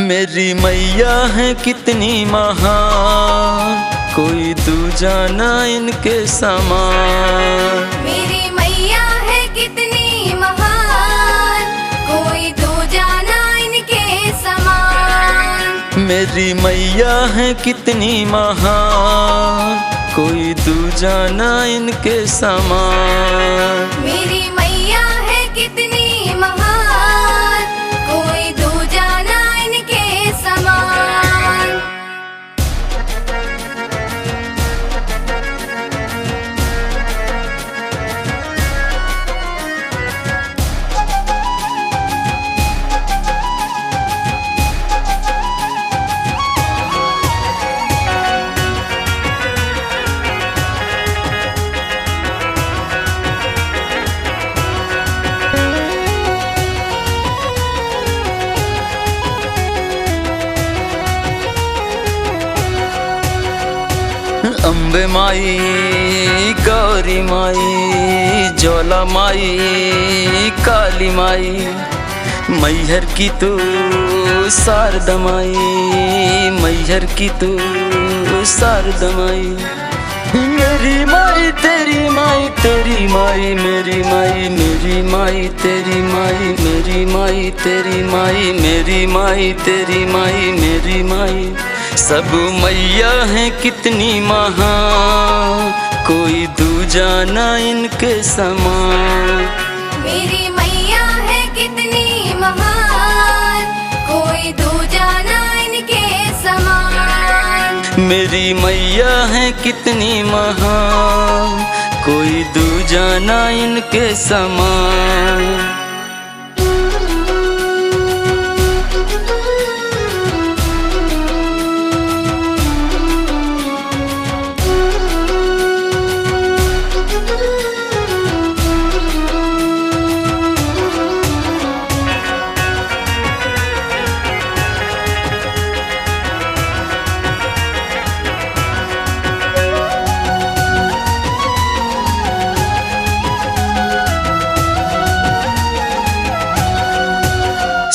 मेरी मैया है कितनी महान, कोई दूजा ना इनके समान। मेरी मैया है कितनी महान, कोई दूजा ना इनके समान। मेरी मैया है कितनी महान, कोई दूजा ना इनके समान। मेरी मैया है कितनी महान, कोई दूजा ना इनके समान। अम्बे माई, गौरी माई, ज्वाला माई, काली माई, मैहर की तू शारदा माई, मैहर की तू शारदा माई। मेरी माई तेरी माई, तेरी माई मेरी माई, मेरी माई तेरी माई, मेरी माई तेरी माई, मेरी माई तेरी माई, मेरी माई। सब मैया है कितनी महान, कोई दूजा ना इनके समान। मेरी मैया है कितनी महान, कोई दूजा ना इनके समान। मेरी मैया है कितनी महान, कोई दूजा ना इनके समान।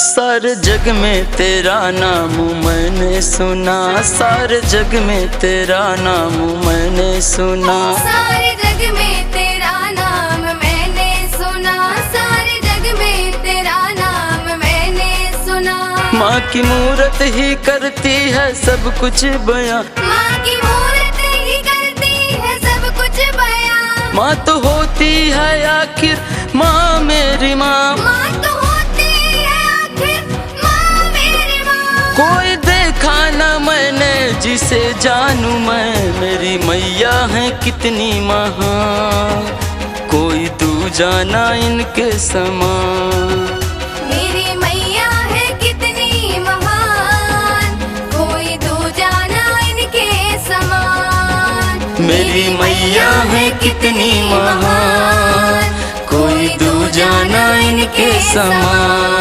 सारे जग में तेरा नाम मैंने सुना, सारे जग में तेरा नाम मैंने सुना। सारे जग में तेरा नाम मैंने सुना, सारे जग में तेरा नाम मैंने सुना। माँ की मूरत ही करती है सब कुछ बयां, माँ की मूरत ही करती है सब कुछ बयां। माँ तो होती है आखिर माँ मेरी माँ, माँ तो होती है आखिर माँ मेरी माँ। कोई देखा न मैंने जिसे जानूं मैं। मेरी मैया है कितनी महान, कोई दूजा ना इनके समान। मेरी मैया है कितनी महान, कोई दूजा ना इनके समान। मेरी मैया है कितनी महान, कोई दूजा ना इनके समान।